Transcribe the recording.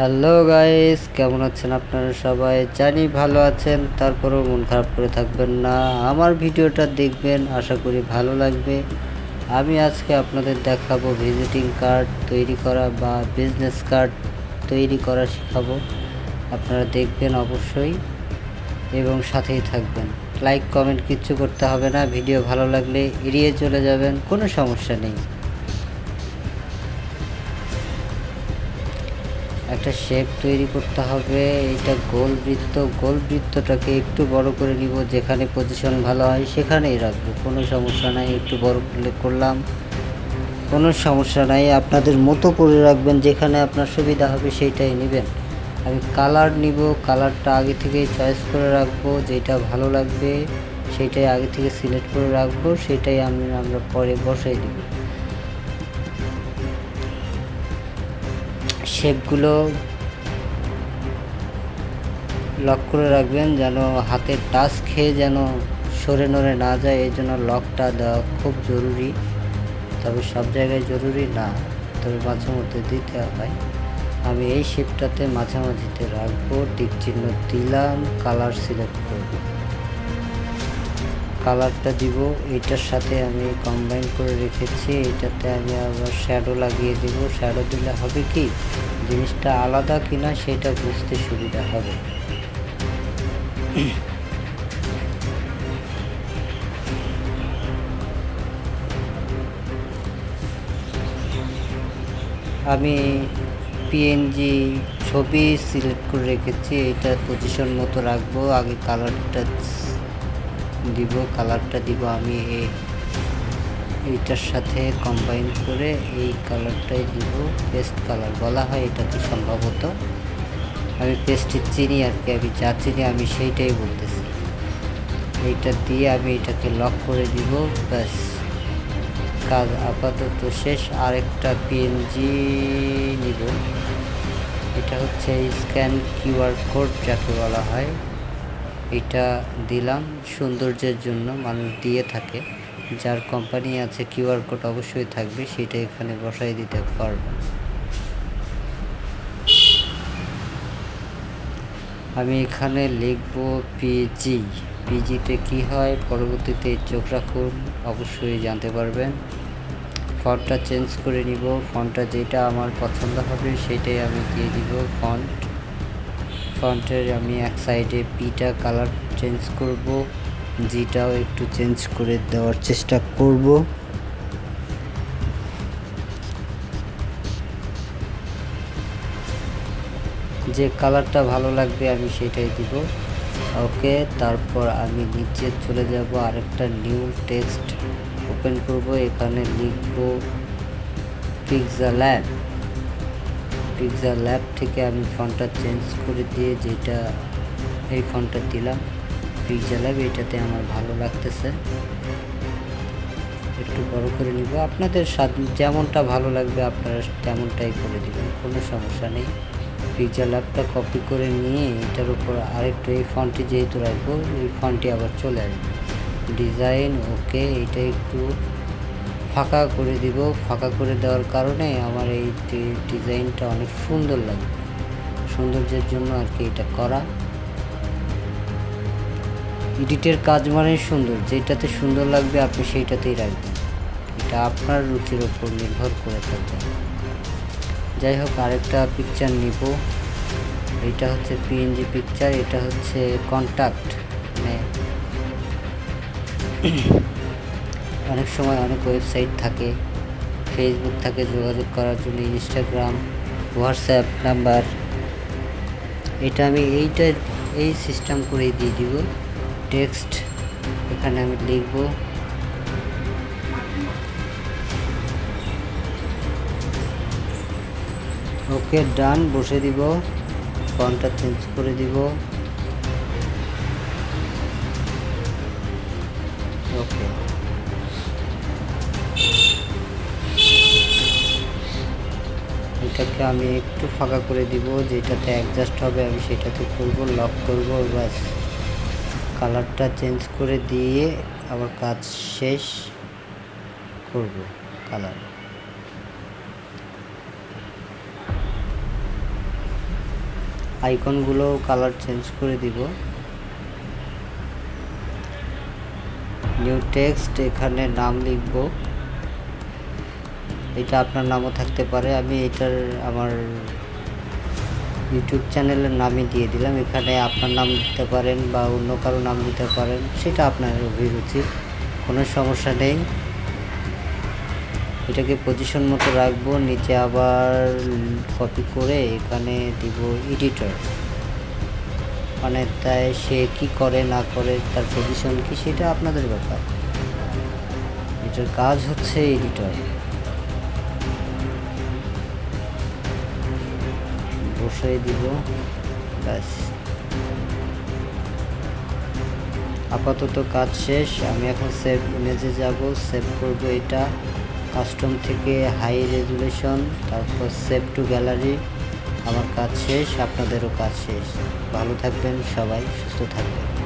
Hello guys, কেমন আছেন আপনারা? সবাই জানি ভালো আছেন, তারপরেও মন খারাপ করে থাকবেন না, আমার ভিডিওটা দেখবেন, আশা করি ভালো লাগবে। আমি আজকে আপনাদের দেখাবো ভিজিটিং কার্ড তৈরি করা বা বিজনেস কার্ড তৈরি করা শেখাবো। আপনারা দেখবেন অবশ্যই এবং সাথেই থাকবেন। লাইক কমেন্ট কিচ্ছু করতে হবে না, ভিডিও ভালো লাগলে এড়িয়ে চলে যাবেন, কোনো সমস্যা নেই। একটা শেপ তৈরি করতে হবে। এটা গোল বৃত্তটাকে একটু বড় করে নিব, যেখানে পজিশন ভালো হয় সেখানেই রাখবো, কোনো সমস্যা নাই। একটু বড় করলাম, কোনো সমস্যা নাই, আপনাদের মতো করে রাখবেন, যেখানে আপনার সুবিধা হবে সেইটাই নেবেন। আমি কালার নিব, কালারটা আগে থেকেই চয়েস করে রাখবো, যেটা ভালো লাগবে সেইটাই আগে থেকে সিলেক্ট করে রাখবো, সেটাই আমরা পরে বসাই দিব। শেপগুলো লক করে রাখবেন, যেন হাতের টাচ খেয়ে যেন সরে নড়ে না যায়, এই জন্য লকটা দেওয়া খুব জরুরি। তবে সব জায়গায় জরুরি না, তবে মাঝে মধ্যে দিতে হয়। আমি এই শেপটাতে মাঝামাঝিতে রাখবো, টিক চিহ্ন দিলাম, কালার সিলেক্ট করব, কালারটা দিব। এটার সাথে আমি কম্বাইন করে রেখেছি, এটাতে আমি আবার শ্যাডো লাগিয়ে দিব। শ্যাডো দিলে হবে কি, জিনিসটা আলাদা কিনা সেটা বুঝতে সুবিধা হবে। আমি পিএনজি ছবি সিলেক্ট করে রেখেছি, এটা পজিশন মতো রাখবো। আগে কালারটা দিব আমি এইটার সাথে কম্বাইন করে এই কালারটাই দিব, পেস্ট কালার বলা হয় এটাকে সম্ভবত। আমি পেস্টে চিনি আর কি, আমি যা চিনি আমি সেইটাই বলতেছি। এইটা দিয়ে আমি এটাকে লক করে দিব, ব্যাস কাজ আপাতত শেষ। আরেকটা পিএনজি নিব, এটা হচ্ছে স্ক্যান কিউআর কোড যাকে বলা হয়, এটা দিলাম সৌন্দর্যের জন্য, মানুষ দিয়ে থাকে, যার কোম্পানি আছে কিউআর কোড অবশ্যই থাকবে, সেটা এখানে বসাই দিতে পারবো। আমি এখানে লিখব পিজিতে কি হয় পরবর্তীতে চোখ রাখুন, অবশ্যই জানতে পারবেন। ফন্টটা চেঞ্জ করে নিব, ফন্টটা যেটা আমার পছন্দ হবে সেটাই আমি দিয়ে দিব। ফন্টের আমি এক সাইডে পিটা কালার চেঞ্জ করব, জিটাও একটু চেঞ্জ করে দেওয়ার চেষ্টা করব। যে কালারটা ভালো লাগবে আমি সেটাই দিব। ওকে, তারপর আমি নিচে চলে যাব, আরেকটা নিউ টেক্সট ওপেন করব, এখানে লিখব পিক্সেলল্যাব থেকে আমি ফন্টটা চেঞ্জ করে দিয়ে যেটা এই ফন্টটা দিলাম পিক্সেলল্যাব, এটাতে আমার ভালো লাগতেছে। একটু বড় করে নিব, আপনাদের যেমনটা ভালো লাগবে আপনারা তেমনটাই করে দিবেন, কোনো সমস্যা নেই। পিক্সেলল্যাবটা কপি করে নিয়ে এটার উপর আরেকটু এই ফন্টটি যেহেতু রাখবো, এই ফন্টটি আবার চলে আসবে। ডিজাইন ওকে, এটা একটু ফাঁকা করে দিব, ফাঁকা করে দেওয়ার কারণে আমার এই ডিজাইনটা অনেক সুন্দর লাগবে, সৌন্দর্যের জন্য আর কি এটা করা। এডিটের কাজ মানে সুন্দর, যেটাতে সুন্দর লাগবে আপনি সেইটাতেই রাখবেন, এটা আপনার রুচির উপর নির্ভর করে থাকবে। যাই হোক, আরেকটা পিকচার নিব, এটা হচ্ছে পিএনজি পিকচার, এটা হচ্ছে কন্ট্যাক্ট, মানে অনেক সময় অনেক ওয়েবসাইট থাকে, ফেসবুক থাকে যোগাযোগ করার জন্য, ইনস্টাগ্রাম, হোয়াটসঅ্যাপ নাম্বার, এটা আমি এই সিস্টেম করেই দিয়ে দিব। টেক্সট এখানে আমি লিখব, ওকে ডান বসে দিব, ফন্টটা চেঞ্জ করে দিব। ওকে, এটাকে আমি একটু ফাঁকা করে দিব, যেটাতে অ্যাডজাস্ট হবে আমি সেটাতে করব, লক করব, বাস কালারটা চেঞ্জ করে দিয়ে আবার কাজ শেষ করব। কালার আইকনগুলো কালার চেঞ্জ করে দিব। নিউ টেক্সট, এখানে নাম লিখব, এটা আপনার নামও থাকতে পারে। আমি এটার আমার ইউটিউব চ্যানেলের নামই দিয়ে দিলাম। এখানে আপনার নাম দিতে পারেন বা অন্য কারো নাম দিতে পারেন, সেটা আপনার অভিরুচি, কোনো সমস্যা নেই। এটাকে পজিশন মতো রাখবো। নিচে আবার কপি করে এখানে দিব এডিটর, মানে তাই সে কি করে না করে, তার পজিশন কি, সেটা আপনাদের ব্যাপার। এটার কাজ হচ্ছে এডিটর। বসাই দিব, ব্যাস। আপাতত কাজ শেষ। আমি এখন সেভ ইমেজে যাব, সেভ করব এটা কাস্টম থেকে, হাই রেজুলেশন, তারপর সেভ টু গ্যালারি। আমার কাজ শেষ, আপনাদেরও কাজ শেষ। ভালো থাকবেন সবাই, সুস্থ থাকবেন।